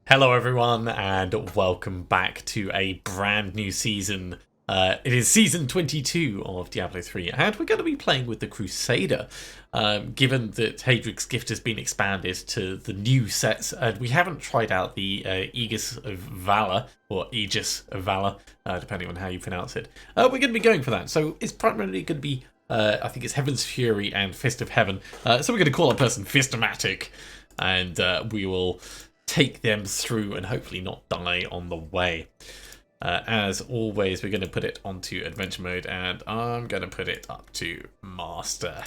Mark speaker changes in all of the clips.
Speaker 1: Hello everyone and welcome back to a brand new season. It is season 22 of Diablo 3 and we're going to be playing with the Crusader. Given that Haedrig's gift has been expanded to the new sets and we haven't tried out the Aegis of Valor, or Aegis of Valor, depending on how you pronounce it. We're going to be going for that. So it's primarily going to be, I think it's Heaven's Fury and Fist of Heaven. So we're going to call our person Fistomatic and we will take them through and hopefully not die on the way. As always, we're going to put it onto adventure mode and I'm going to put it up to master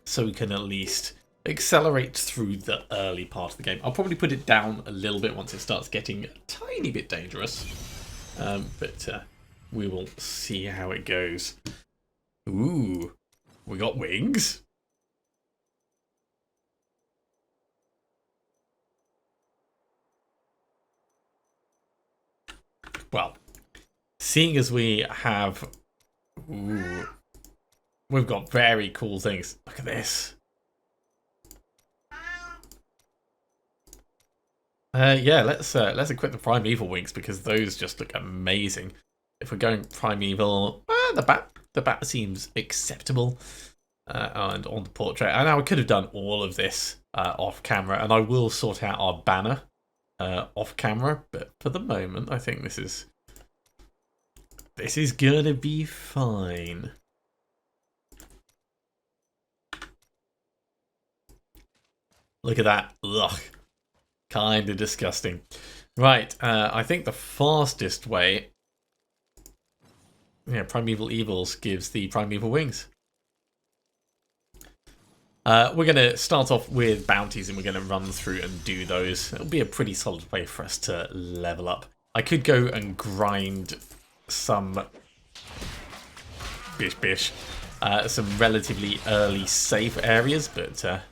Speaker 1: so we can at least accelerate through the early part of the game. I'll probably put it down a little bit once it starts getting a tiny bit dangerous, but we will see how it goes. Ooh, we got wings. Well, seeing as we have... Ooh, we've got very cool things. Look at this. Yeah, let's equip the Primeval wings because those just look amazing. If we're going Primeval, the bat seems acceptable. And on the portrait, and now I could have done all of this off camera, and I will sort out our banner off camera, but for the moment I think this is gonna be fine. Look at that. Ugh, kind of disgusting. Right, I think the fastest way, yeah, Primeval Evils gives the Primeval wings. We're going to start off with bounties and we're going to run through and do those. It'll be a pretty solid way for us to level up. I could go and grind some some relatively early safe areas, but there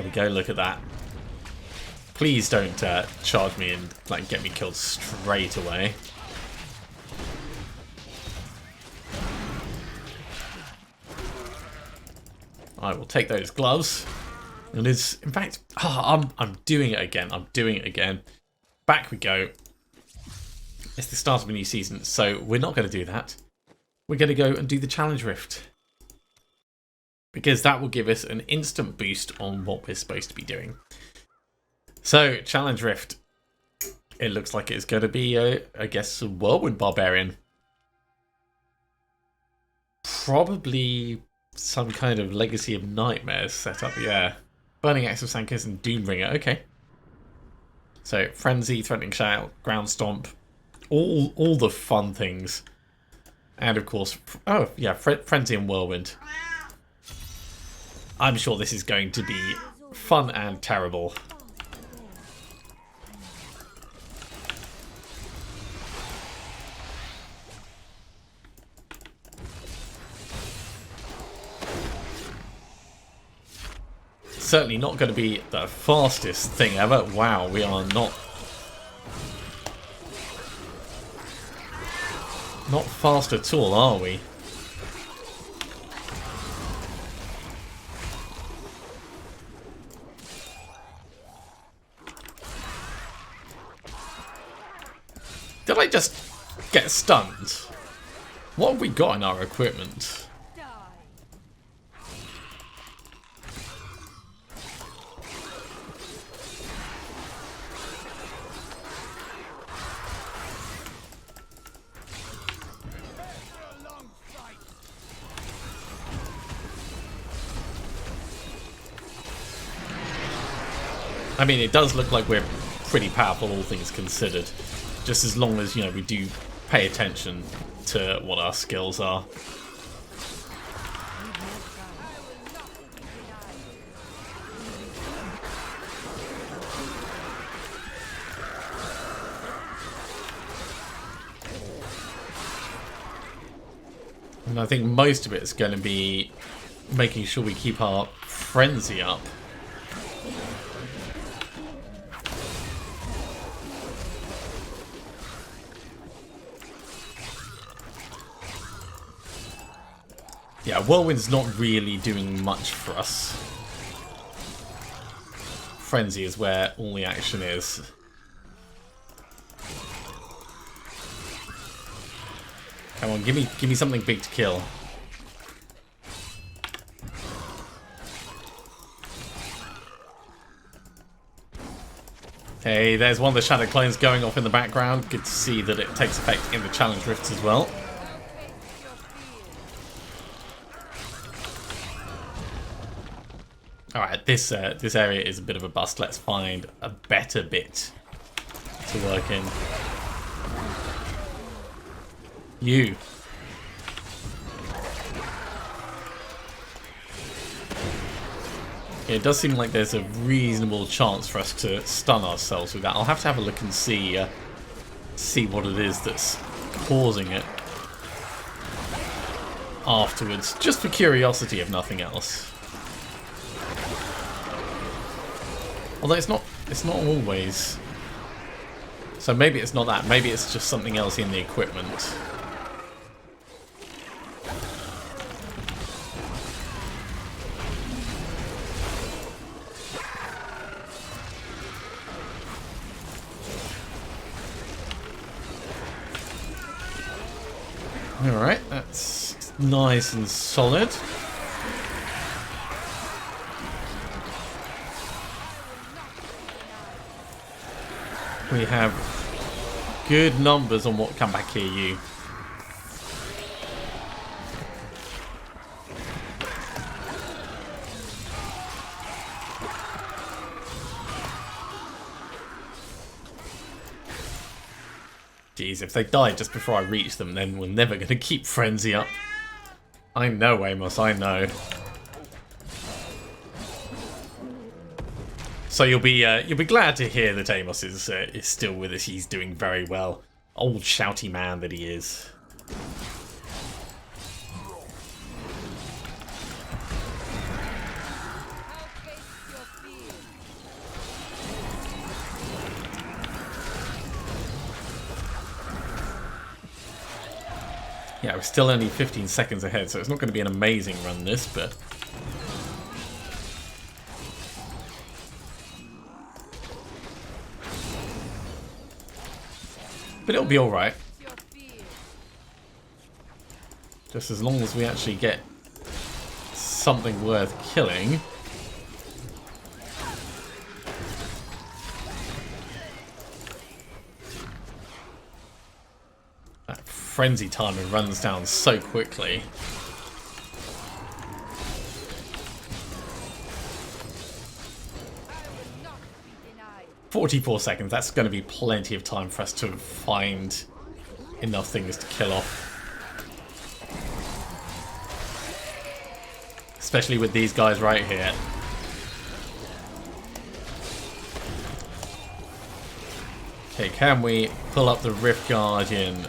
Speaker 1: we go, look at that. Please don't charge me and like get me killed straight away. I will take those gloves. And it's, in fact, I'm doing it again. I'm doing it again. Back we go. It's the start of a new season, so we're not going to do that. We're going to go and do the Challenge Rift. Because that will give us an instant boost on what we're supposed to be doing. So, Challenge Rift. It looks like it's going to be, I guess, a Whirlwind Barbarian. Probably some kind of Legacy of Nightmares setup, yeah. Burning Axe of Sankers and Doombringer, okay. So, Frenzy, Threatening Shout, Ground Stomp, all the fun things. And of course, oh yeah, Frenzy and Whirlwind. I'm sure this is going to be fun and terrible. Certainly not going to be the fastest thing ever. Wow, we are not fast at all, are we? Did I just get stunned? What have we got in our equipment? I mean, it does look like we're pretty powerful, all things considered. Just as long as, you know, we do pay attention to what our skills are. And I think most of it's going to be making sure we keep our frenzy up. Yeah, Whirlwind's not really doing much for us. frenzy is where all the action is. Come on, give me something big to kill. Hey, there's one of the shadow clones going off in the background. Good to see that it takes effect in the challenge rifts as well. Alright, this area is a bit of a bust. Let's find a better bit to work in. You. It does seem like there's a reasonable chance for us to stun ourselves with that. I'll have to have a look and see what it is that's causing it afterwards, just for curiosity if nothing else. Although it's not always. So maybe it's not that. Maybe it's just something else in the equipment. Alright, that's nice and solid. We have good numbers on what come back here, you. Jeez, if they die just before I reach them, then we're never going to keep Frenzy up. I know, Amos, I know. So you'll be glad to hear that Amos is still with us. He's doing very well. Old shouty man that he is. Yeah, we're still only 15 seconds ahead, so it's not going to be an amazing run this, but... But it'll be alright. Just as long as we actually get something worth killing. That frenzy timer runs down so quickly. "44 seconds, that's going to be plenty of time for us to find enough things to kill off. Especially with these guys right here. Okay, can we pull up the Rift Guardian?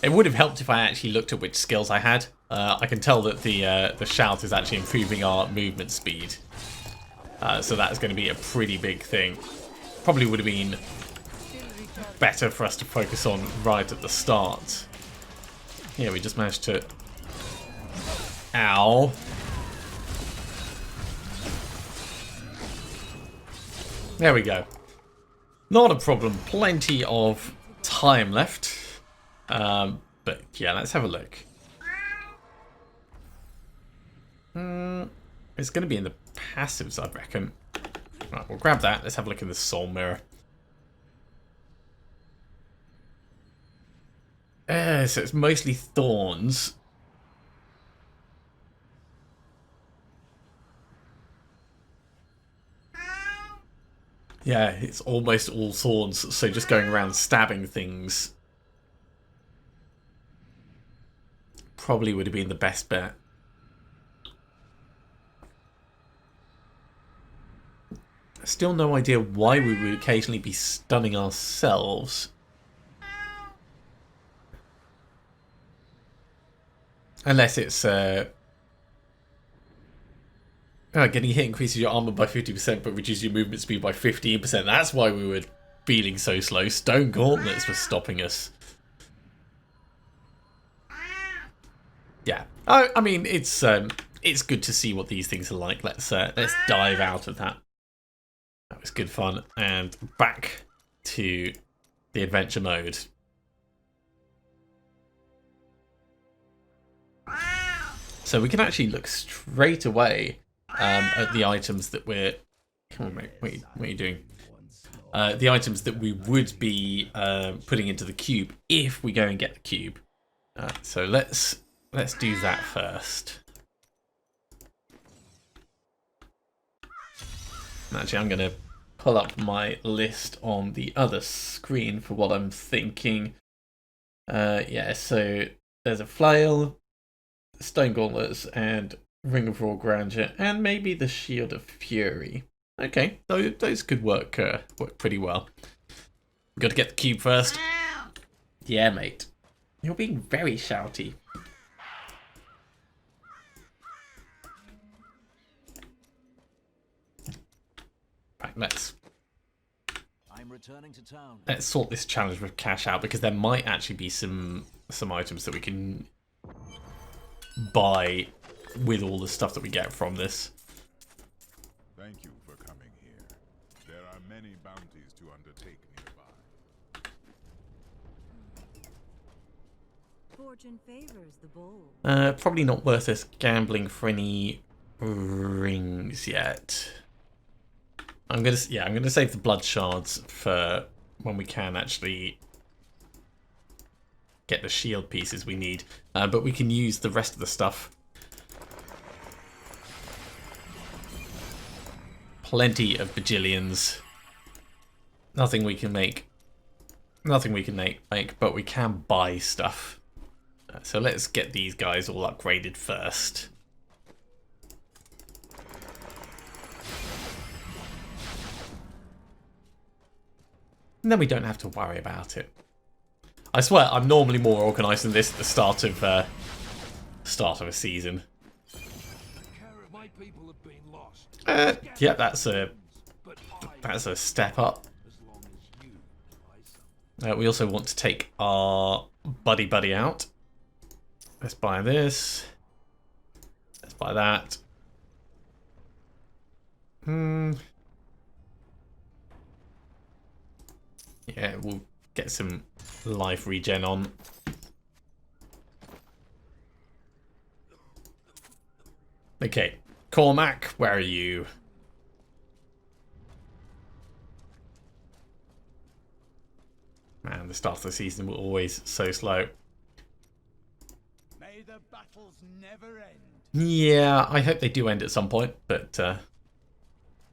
Speaker 1: It would have helped if I actually looked at which skills I had. I can tell that the shout is actually improving our movement speed. So that's going to be a pretty big thing. Probably would have been better for us to focus on right at the start. Yeah, we just managed to... Ow. There we go. Not a problem. Plenty of time left. But yeah, let's have a look. It's going to be in the passives, I reckon. Right, we'll grab that. Let's have a look in the soul mirror. So it's mostly thorns. Yeah, it's almost all thorns, so just going around stabbing things probably would have been the best bet. Still no idea why we would occasionally be stunning ourselves. Unless it's getting hit increases your armor by 50% but reduces your movement speed by 15%. That's why we were feeling so slow. Stone gauntlets were stopping us. Yeah, I mean it's good to see what these things are like. Let's dive out of that. That was good fun, and back to the adventure mode. So we can actually look straight away at the items that we're. Come on, mate. What are you doing? The items that we would be putting into the cube if we go and get the cube. So let's do that first. Actually, I'm going to pull up my list on the other screen for what I'm thinking. Yeah, so there's a flail, stone gauntlets, and ring of raw grandeur, and maybe the shield of fury. Okay, those could work pretty well. We've got to get the cube first. Yeah, mate. You're being very shouty. Right, let's sort this challenge with cash out, because there might actually be some items that we can buy with all the stuff that we get from this.
Speaker 2: Thank you for coming here. There are many bounties to undertake nearby.
Speaker 3: Fortune favors the bold.
Speaker 1: Probably not worth us gambling for any rings yet. I'm gonna save the blood shards for when we can actually get the shield pieces we need. But we can use the rest of the stuff. Plenty of bajillions. Nothing we can make. Nothing we can make, but we can buy stuff. So let's get these guys all upgraded first. And then we don't have to worry about it. I swear, I'm normally more organised than this at the start of a season. Yeah, that's a step up. We also want to take our buddy out. Let's buy this. Let's buy that. Yeah, we'll get some life regen on. Okay, Cormac, where are you? Man, the start of the season was always so slow.
Speaker 4: May the battles never end.
Speaker 1: Yeah, I hope they do end at some point, but in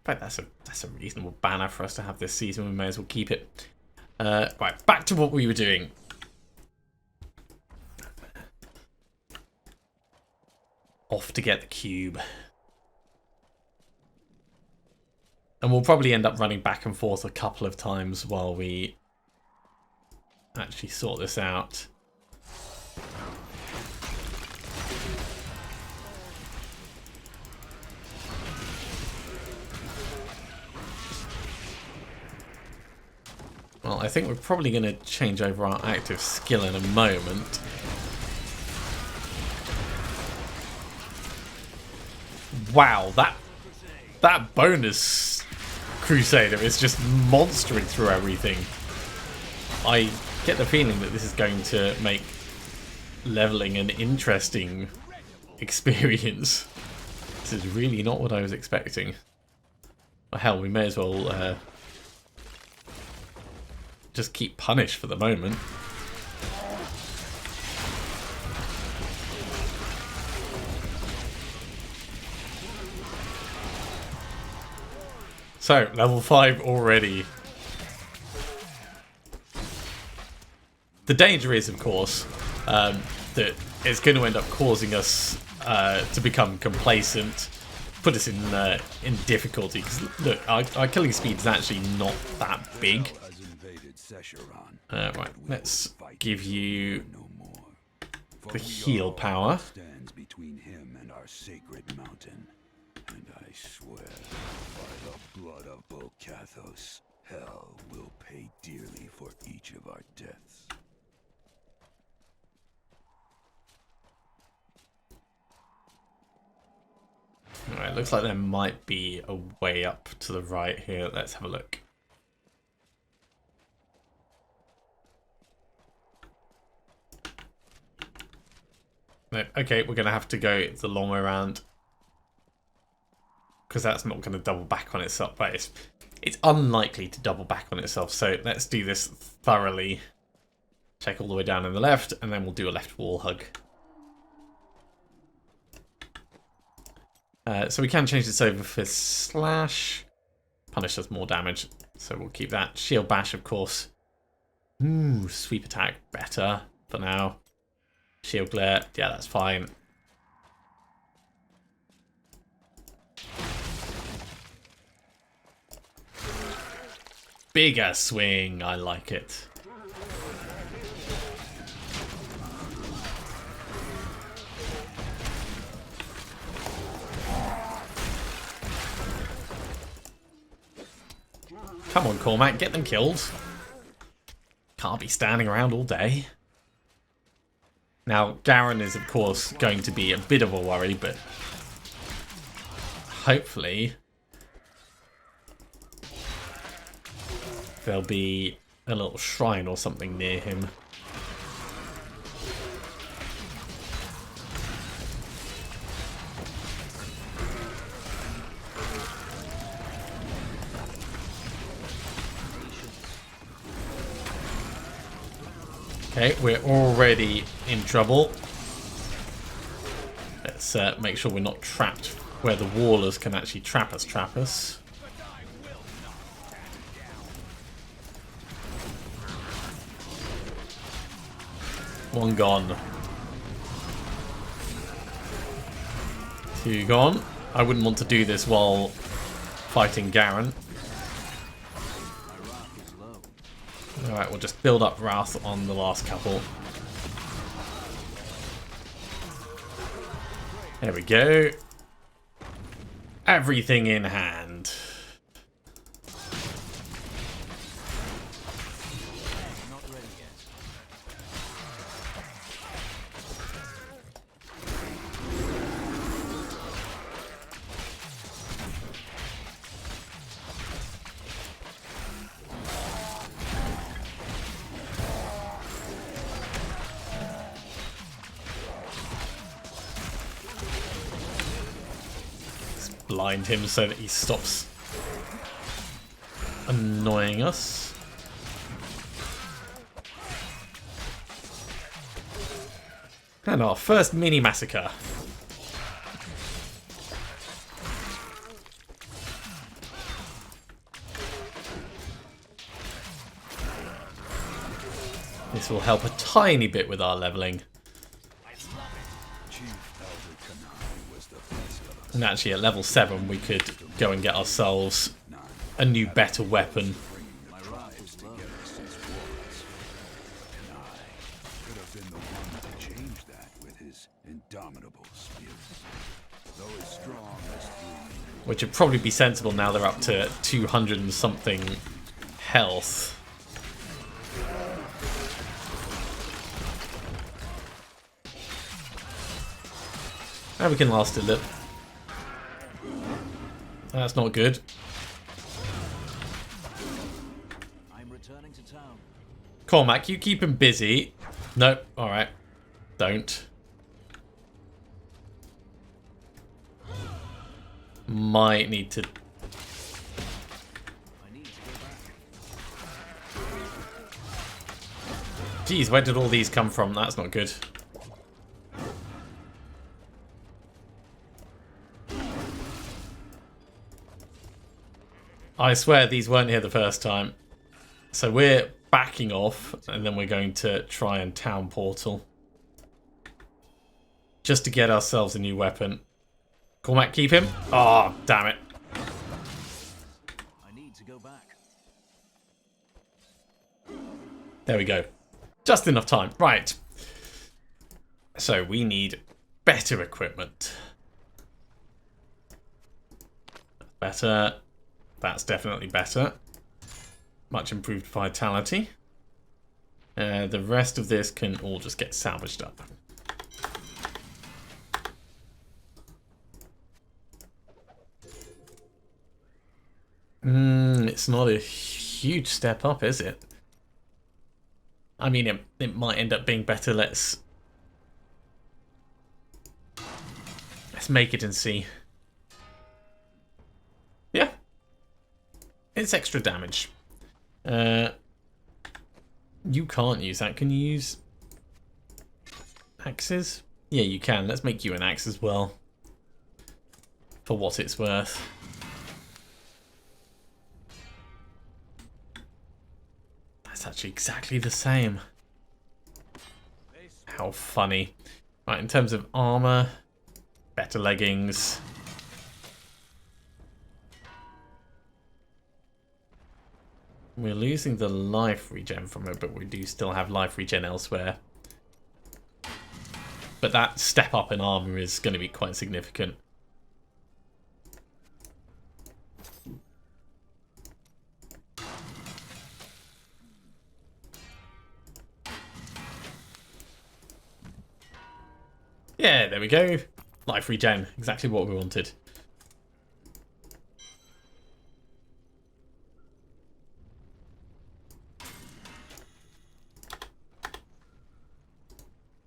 Speaker 1: fact, that's a reasonable banner for us to have this season. We may as well keep it. Right, back to what we were doing. Off to get the cube. And we'll probably end up running back and forth a couple of times while we actually sort this out. Well, I think we're probably going to change over our active skill in a moment. Wow, that bonus Crusader is just monstering through everything. I get the feeling that this is going to make leveling an interesting experience. This is really not what I was expecting. Well, hell, we may as well just keep punished for the moment. So, level 5 already. The danger is, of course, that it's going to end up causing us to become complacent, put us in difficulty. Because look, our killing speed is actually not that big. Right, let's give you the heal power.
Speaker 4: Between him and our sacred mountain, and I swear by the blood of Bokathos, hell will pay dearly for each of our deaths.
Speaker 1: Right, looks like there might be a way up to the right here. Let's have a look. No, okay, we're going to have to go the long way around. Because that's not going to double back on itself. But it's unlikely to double back on itself. So let's do this thoroughly. Check all the way down on the left, and then we'll do a left wall hug. So we can change this over for slash. Punish does more damage, so we'll keep that. Shield bash, of course. Ooh, sweep attack, better for now. Shield glare, yeah, that's fine. Bigger swing, I like it. Come on, Cormac, get them killed. Can't be standing around all day. Now, Garen is, of course, going to be a bit of a worry, but hopefully there'll be a little shrine or something near him. Okay, we're already in trouble. Let's make sure we're not trapped where the wallers can actually trap us. One gone. Two gone. I wouldn't want to do this while fighting Garen. Alright, we'll just build up Wrath on the last couple. There we go. Everything in hand. Blind him so that he stops annoying us. And our first mini massacre. This will help a tiny bit with our leveling. And actually at level 7 we could go and get ourselves a new better weapon. Which would probably be sensible now they're up to 200 and something health. And we can last a little. That's not good.
Speaker 5: I'm returning to town.
Speaker 1: Cormac, you keep him busy. Nope. Alright. Don't. Might need to... Jeez, where did all these come from? That's not good. I swear these weren't here the first time. So we're backing off, and then we're going to try and town portal. Just to get ourselves a new weapon. Cormac, keep him. Oh, damn it.
Speaker 5: I need to go back.
Speaker 1: There we go. Just enough time. Right. So we need better equipment. Better. That's definitely better. Much improved vitality. The rest of this can all just get salvaged up. It's not a huge step up, is it? I mean, it might end up being better. Let's make it and see. Yeah. It's extra damage. You can't use that. Can you use axes? Yeah, you can. Let's make you an axe as well. For what it's worth. That's actually exactly the same. How funny. Right, in terms of armor, better leggings. We're losing the life regen from it, but we do still have life regen elsewhere. But that step up in armor is going to be quite significant. Yeah, there we go. Life regen, exactly what we wanted.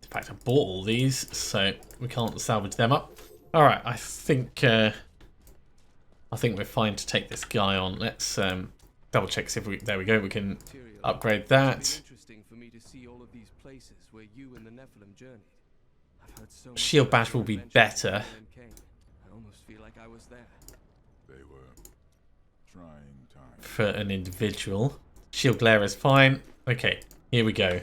Speaker 1: In fact, I bought all these, so we can't salvage them up. All right, I think we're fine to take this guy on. Let's double check. See if we. There we go. We can upgrade that.
Speaker 6: Interesting for me to see all of these places where you and the Nephilim journeyed. I've heard so much
Speaker 1: Shield
Speaker 6: about
Speaker 1: bash will be
Speaker 6: your adventures
Speaker 1: better.
Speaker 6: in Cain. I almost feel like I was there.
Speaker 2: They were trying times.
Speaker 1: For an individual. Shield glare is fine. Okay, here we go.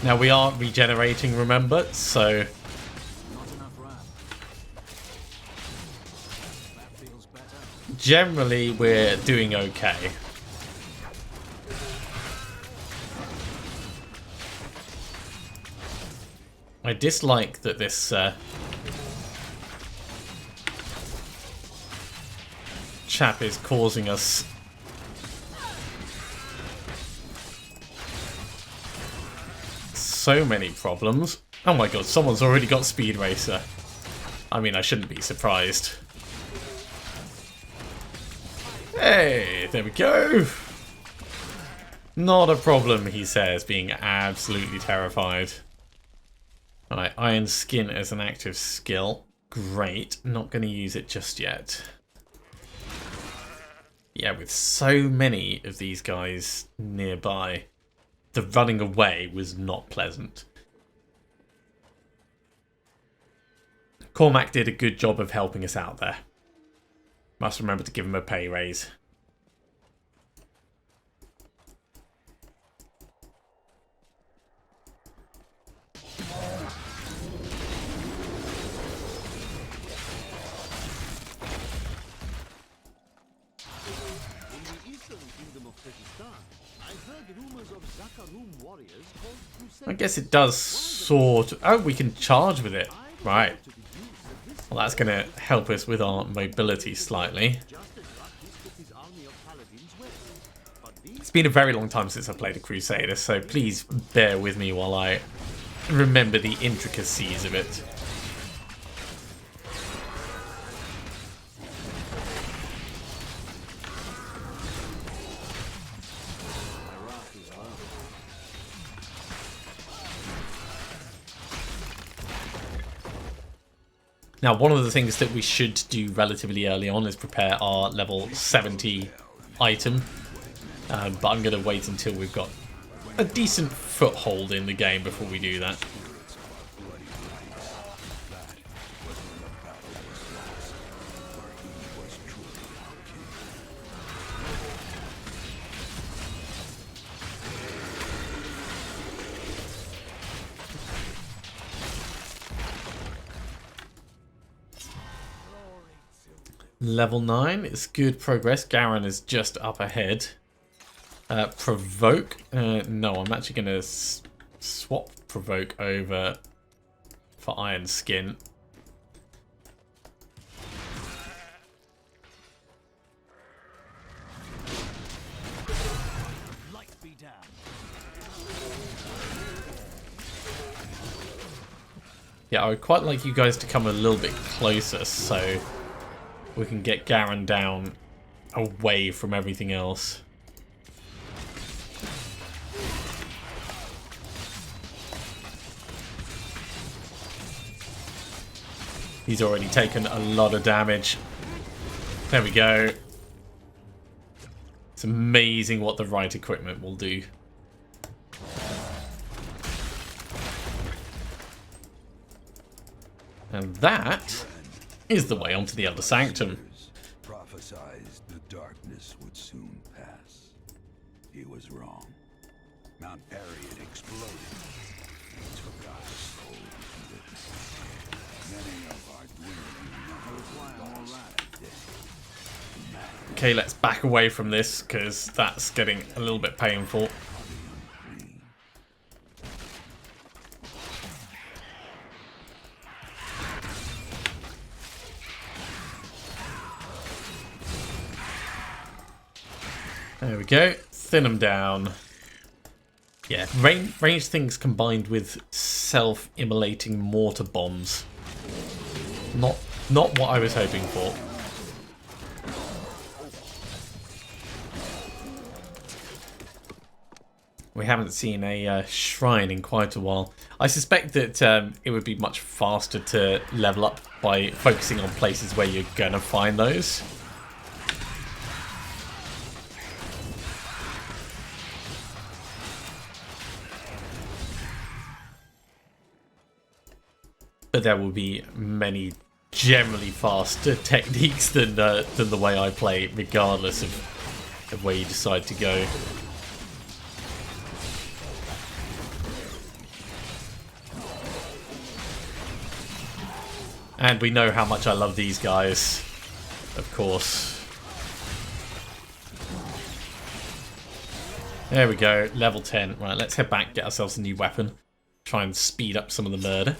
Speaker 1: Now we are regenerating, remember, so
Speaker 5: Not enough RAM. That feels better.
Speaker 1: generally we're doing okay. I dislike that this chap is causing us so many problems. Oh my god, someone's already got Speed Racer. I mean, I shouldn't be surprised. Hey, there we go. Not a problem, he says, being absolutely terrified. Alright, Iron Skin as an active skill. Great. Not going to use it just yet. Yeah, with so many of these guys nearby, the running away was not pleasant. Cormac did a good job of helping us out there. Must remember to give him a pay raise. I guess it does sort of... Oh, we can charge with it. Right. Well, that's going to help us with our mobility slightly. It's been a very long time since I played a Crusader, so please bear with me while I remember the intricacies of it. Now, one of the things that we should do relatively early on is prepare our level 70 item. But I'm going to wait until we've got a decent foothold in the game before we do that. Level 9 is good progress. Garen is just up ahead. Provoke. No, I'm actually going to swap Provoke over for Iron Skin. Yeah, I would quite like you guys to come a little bit closer so we can get Garen down away from everything else. He's already taken a lot of damage. There we go. It's amazing what the right equipment will do. And that is the way onto the Elder Sanctum.
Speaker 4: Prophesied the darkness would soon pass. He was wrong. Mount Ariad exploded. It took our souls with it. Many of our dwindling numbers lost today.
Speaker 1: Okay, let's back away from this because that's getting a little bit painful. There we go. Thin them down. Yeah, range things combined with self-immolating mortar bombs. Not what I was hoping for. We haven't seen a shrine in quite a while. I suspect that it would be much faster to level up by focusing on places where you're gonna find those. But there will be many generally faster techniques than the way I play, regardless of where you decide to go. And we know how much I love these guys, of course. There we go, level 10. Right, let's head back, get ourselves a new weapon. Try and speed up some of the murder.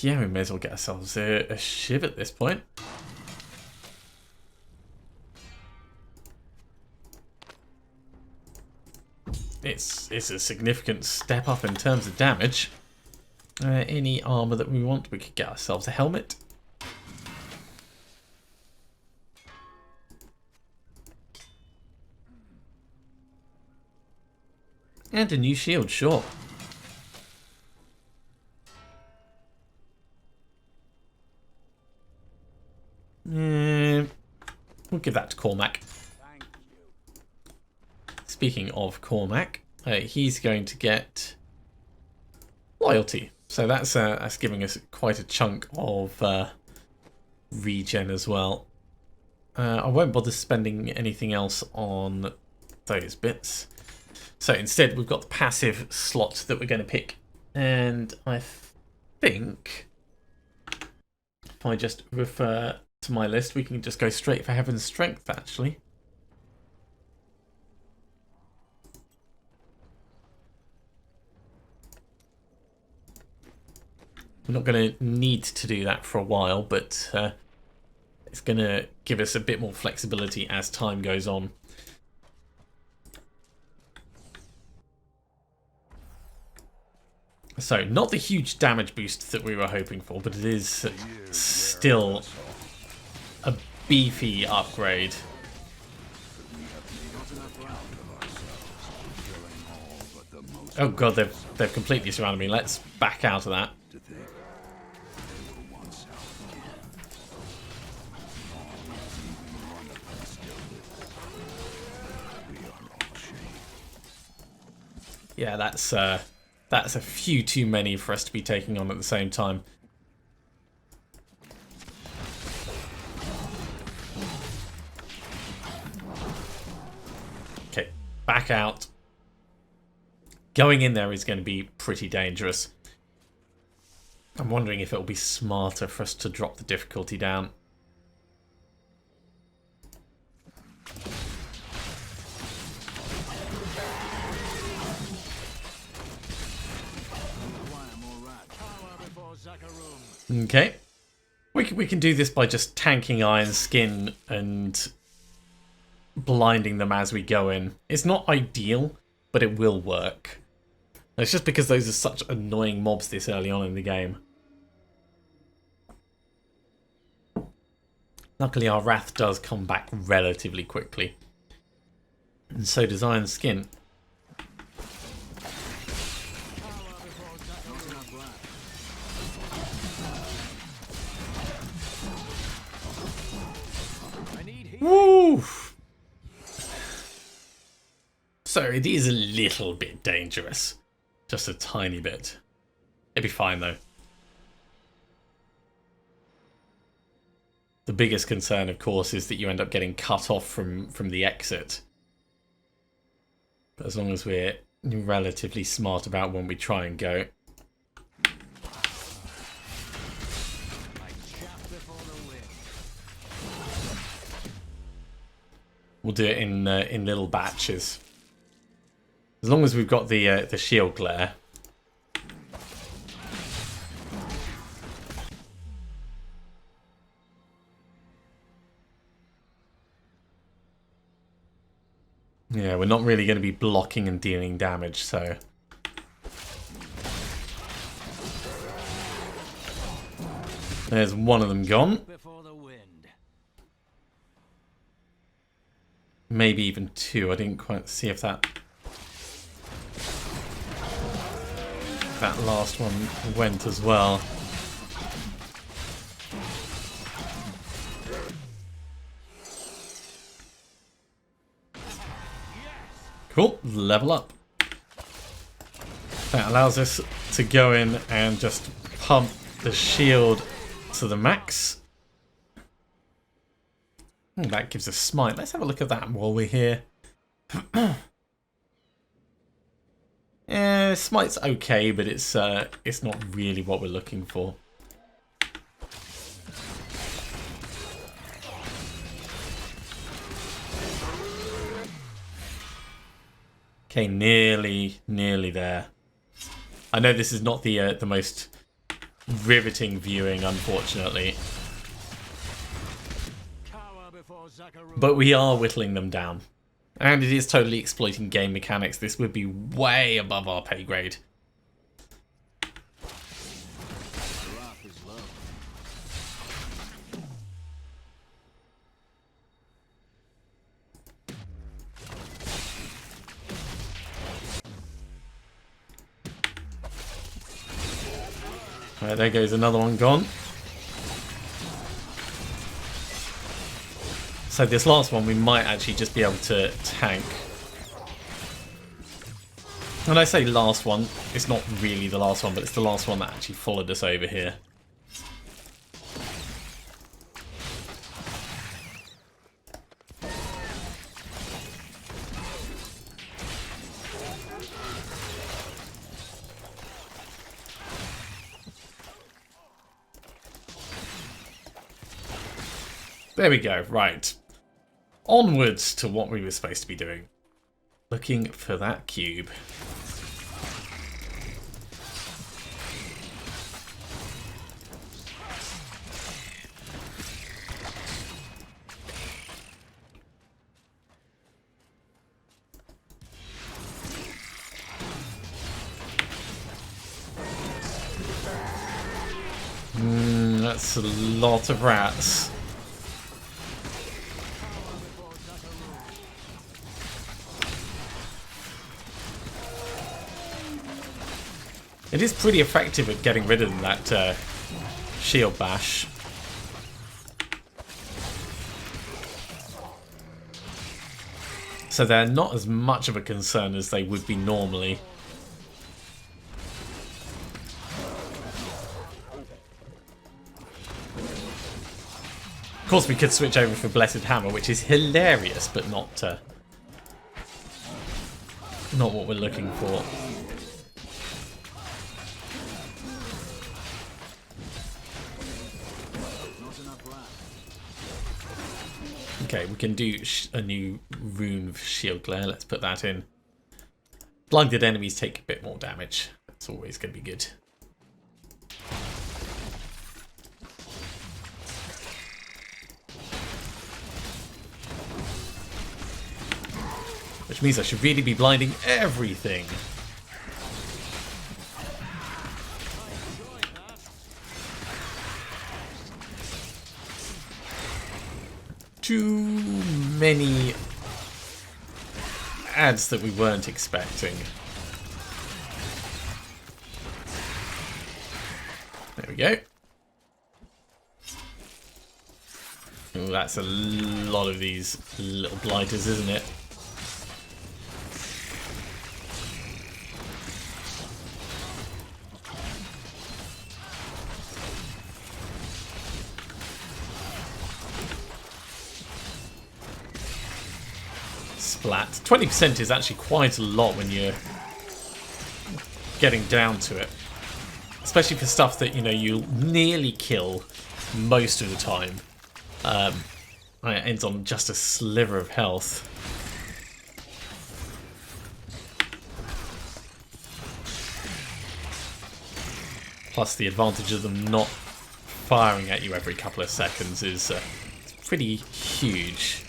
Speaker 1: Yeah, we may as well get ourselves a shiv at this point. It's a significant step up in terms of damage. Any armor that we want, we could get ourselves a helmet. And a new shield, sure. We'll give that to Cormac. Speaking of Cormac, he's going to get loyalty. So that's giving us quite a chunk of regen as well. I won't bother spending anything else on those bits. So instead we've got the passive slot that we're going to pick. And I think if I just refer to my list, we can just go straight for Heaven's Strength, actually. We're not going to need to do that for a while, but it's going to give us a bit more flexibility as time goes on. So, not the huge damage boost that we were hoping for, but it is still a beefy upgrade. Oh god, they've completely surrounded me. Let's back out of that. Yeah, that's a few too many for us to be taking on at the same time. Okay, back out. Going in there is going to be pretty dangerous. I'm wondering if it'll be smarter for us to drop the difficulty down. Okay. We can do this by just tanking Iron Skin and blinding them as we go in. It's not ideal, but it will work. It's just because those are such annoying mobs this early on in the game. Luckily our wrath does come back relatively quickly. And so does Iron Skin. Woo! So it is a little bit dangerous. Just a tiny bit. It'd be fine though. The biggest concern, of course, is that you end up getting cut off from the exit. But as long as we're relatively smart about when we try and go. We'll do it in little batches. As long as we've got the shield glare. Yeah, we're not really going to be blocking and dealing damage, so... There's one of them gone. Maybe even two. I didn't quite see if that last one went as well. Cool, level up. That allows us to go in and just pump the shield to the max. That gives us smite. Let's have a look at that while we're here. Smite's okay, but it's not really what we're looking for. Okay, nearly there. I know this is not the most riveting viewing, unfortunately. But we are whittling them down. And it is totally exploiting game mechanics. This would be way above our pay grade. Right, there goes another one gone. So this last one we might actually just be able to tank. When I say last one, it's not really the last one, but it's the last one that actually followed us over here. There we go, right. Onwards to what we were supposed to be doing. Looking for that cube. That's a lot of rats. It is pretty effective at getting rid of that shield bash. So they're not as much of a concern as they would be normally. Of course, we could switch over for Blessed Hammer, which is hilarious, but not what we're looking for. Okay, we can do a new rune of shield glare. Let's put that in. Blinded enemies take a bit more damage. That's always going to be good. which means I should really be blinding everything. Too many ads that we weren't expecting. There we go. Ooh, that's a lot of these little blighters, isn't it? Splat. 20% is actually quite a lot when you're getting down to it. Especially for stuff that, you know, you'll nearly kill most of the time. It ends on just a sliver of health. Plus the advantage of them not firing at you every couple of seconds is pretty huge.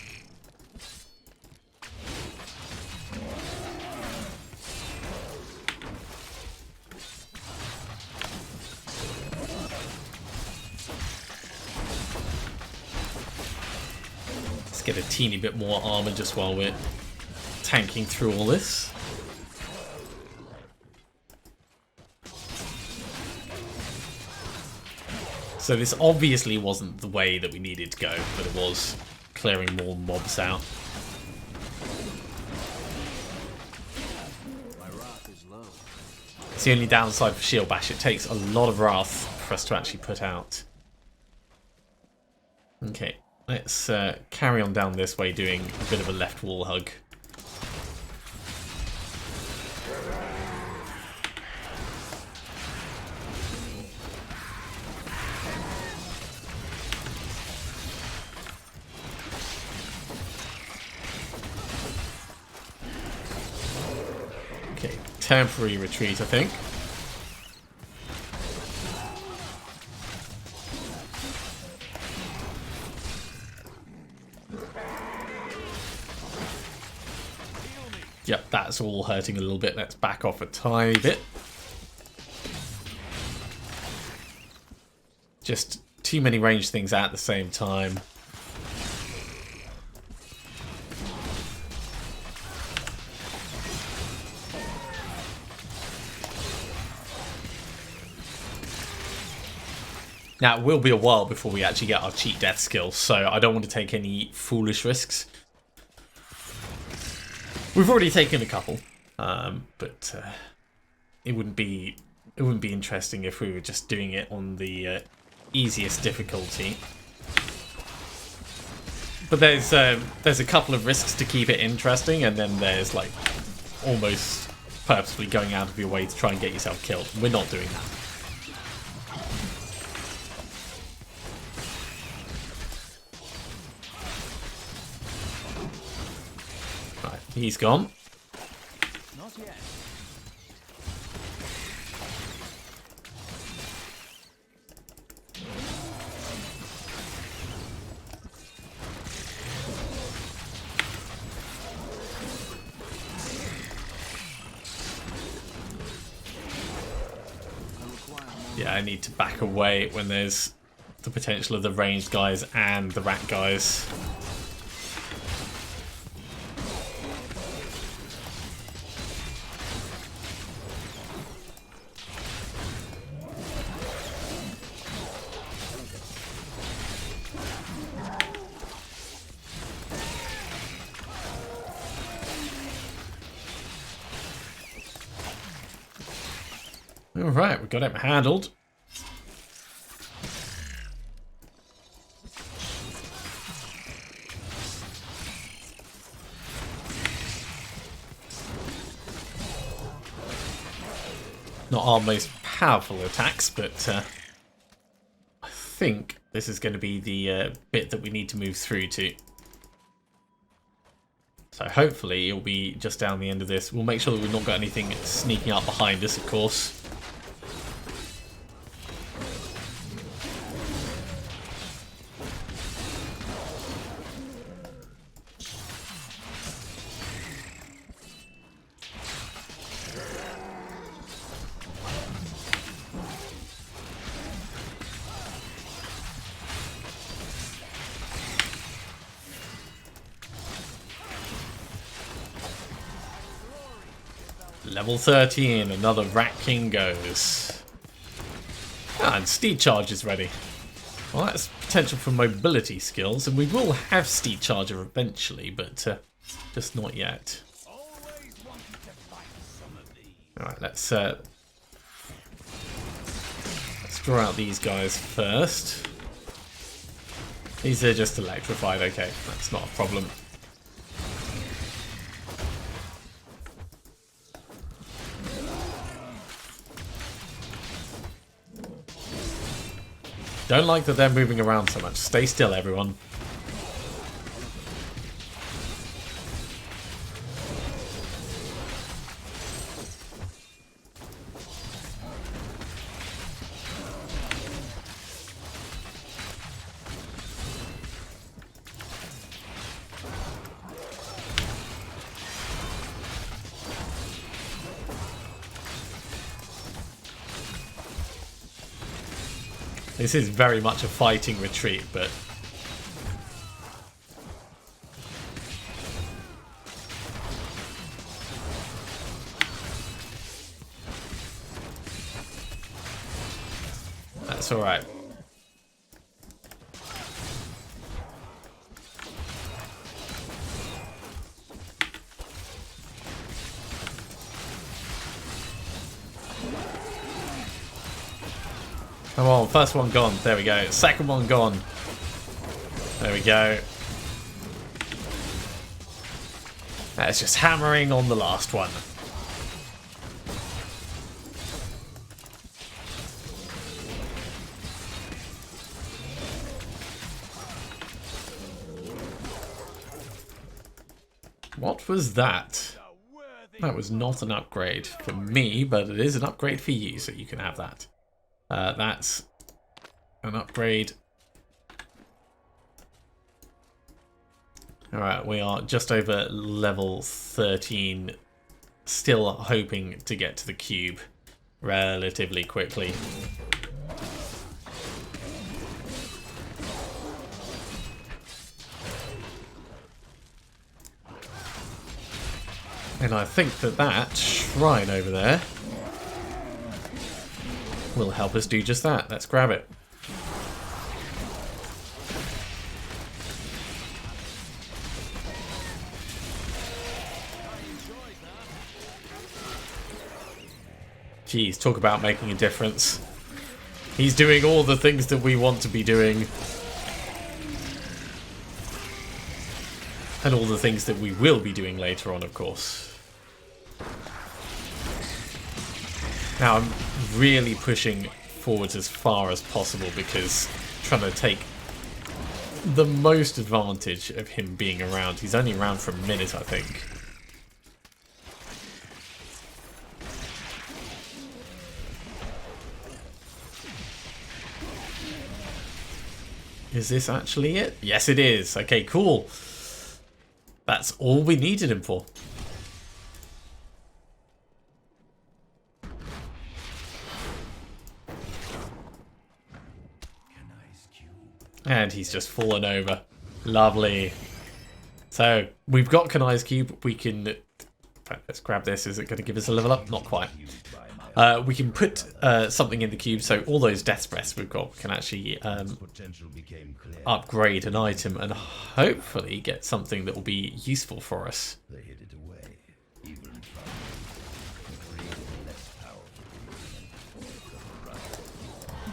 Speaker 1: Get a teeny bit more armor just while we're tanking through all this. So this obviously wasn't the way that we needed to go, but it was clearing more mobs out.
Speaker 5: My wrath is low.
Speaker 1: It's the only downside for Shield Bash. It takes a lot of wrath for us to actually put out. Okay. Let's carry on down this way, doing a bit of a left wall hug. Okay, temporary retreat, I think. Yep, that's all hurting a little bit. Let's back off a tiny bit. Just too many ranged things at the same time. Now, it will be a while before we actually get our cheat death skill, so I don't want to take any foolish risks. We've already taken a couple, but it wouldn't be interesting if we were just doing it on the easiest difficulty. But there's a couple of risks to keep it interesting, and then there's like almost purposefully going out of your way to try and get yourself killed. We're not doing that. He's gone.
Speaker 5: Not yet.
Speaker 1: Yeah, I need to back away when there's the potential of the ranged guys and the rat guys. Alright, we've got him handled. Not our most powerful attacks, but I think this is going to be the bit that we need to move through to. So hopefully it'll be just down the end of this. We'll make sure that we've not got anything sneaking up behind us, of course. Level 13, another Rat King goes. Ah, and Steed Charge is ready. Well, that's potential for mobility skills, and we will have Steed Charger eventually, but just not yet. Alright, let's draw out these guys first. These are just electrified, okay, that's not a problem. Don't like that they're moving around so much. Stay still, everyone. This is very much a fighting retreat, but that's all right. Come on, first one gone. There we go. Second one gone. There we go. That's just hammering on the last one. What was that? That was not an upgrade for me, but it is an upgrade for you, so you can have that. That's an upgrade. Alright, we are just over level 13. Still hoping to get to the cube relatively quickly. And I think that shrine over there will help us do just that. Let's grab it. Jeez, talk about making a difference. He's doing all the things that we want to be doing. And all the things that we will be doing later on, of course. Now I'm really pushing forwards as far as possible because I'm trying to take the most advantage of him being around. He's only around for a minute, I think. Is this actually it? Yes, it is. Okay, cool. That's all we needed him for. And he's just fallen over. Lovely. So, we've got Kanai's cube. We can... Let's grab this. Is it going to give us a level up? Not quite. We can put something in the cube, so all those death's breaths we've got can actually upgrade an item and hopefully get something that will be useful for us.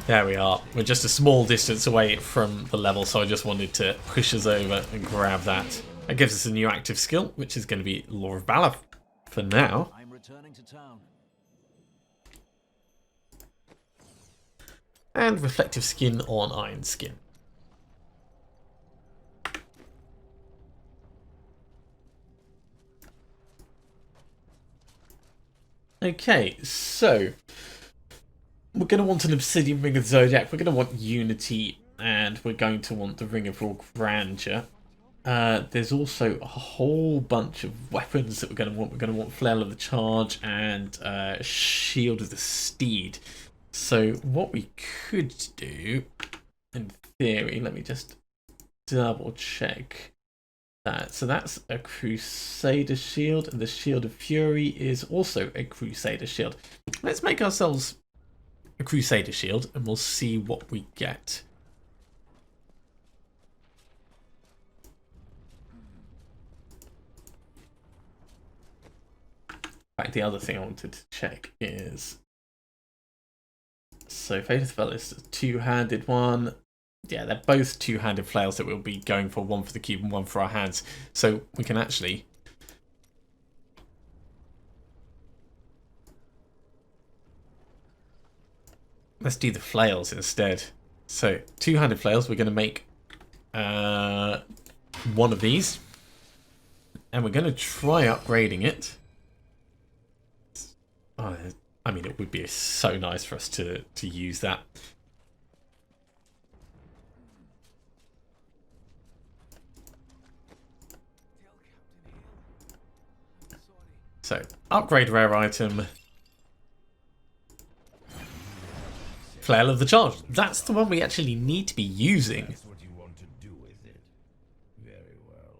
Speaker 1: There we are. We're just a small distance away from the level, so I just wanted to push us over and grab that. That gives us a new active skill, which is going to be Law of Valor for now.
Speaker 5: I'm returning to town.
Speaker 1: And Reflective Skin on Iron Skin. Okay, so we're going to want an Obsidian Ring of the Zodiac, we're going to want Unity, and we're going to want the Ring of Raw Grandeur. There's also a whole bunch of weapons that we're going to want. We're going to want Flail of the Charge and Shield of the Steed. So what we could do, in theory, let me just double check. that. So that's a Crusader shield, and the Shield of Fury is also a Crusader shield. Let's make ourselves a Crusader shield, and we'll see what we get. In fact, the other thing I wanted to check is... So Aegis of Valor is a two-handed one. Yeah, they're both two-handed flails that we'll be going for, one for the cube and one for our hands. So we can actually... Let's do the flails instead. So, two-handed flails, we're going to make one of these. And we're going to try upgrading it. Oh, I mean, it would be so nice for us to use that. So, upgrade rare item. Flail of the Charge. That's the one we actually need to be using.
Speaker 7: That's what you want to do with it. Very well.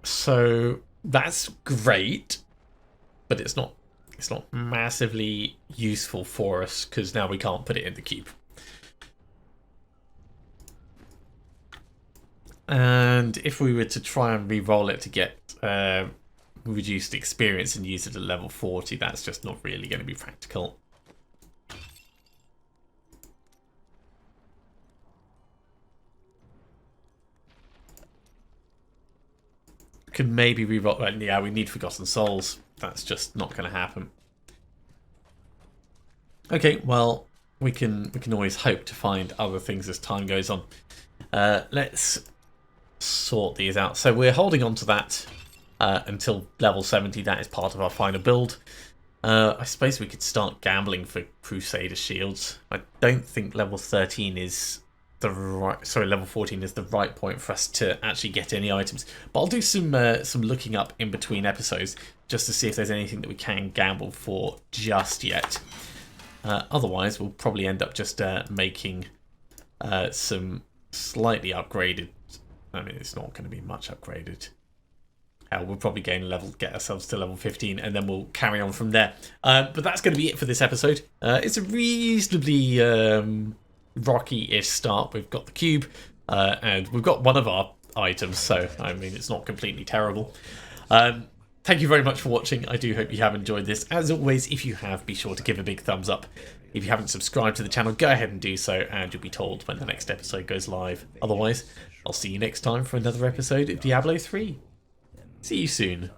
Speaker 1: So that's great, but it's not massively useful for us because now we can't put it in the cube. And if we were to try and re-roll it to get reduced experience and use it at level 40, that's just not really going to be practical. Could maybe re-roll. Yeah, we need Forgotten Souls. That's just not going to happen. Okay, well, we can always hope to find other things as time goes on. Let's sort these out. So we're holding on to that until level 70. That is part of our final build. I suppose we could start gambling for Crusader shields. I don't think level 13 is the right... Sorry, level 14 is the right point for us to actually get any items. But I'll do some looking up in between episodes just to see if there's anything that we can gamble for just yet. Otherwise, we'll probably end up just making some slightly upgraded... I mean, it's not going to be much upgraded. Hell, we'll probably get ourselves to level 15, and then we'll carry on from there. But that's going to be it for this episode. It's a reasonably rocky-ish start. We've got the cube, and we've got one of our items, so, I mean, it's not completely terrible. Thank you very much for watching. I do hope you have enjoyed this. As always, if you have, be sure to give a big thumbs up. If you haven't subscribed to the channel, go ahead and do so, and you'll be told when the next episode goes live. Otherwise, I'll see you next time for another episode of Diablo 3. See you soon.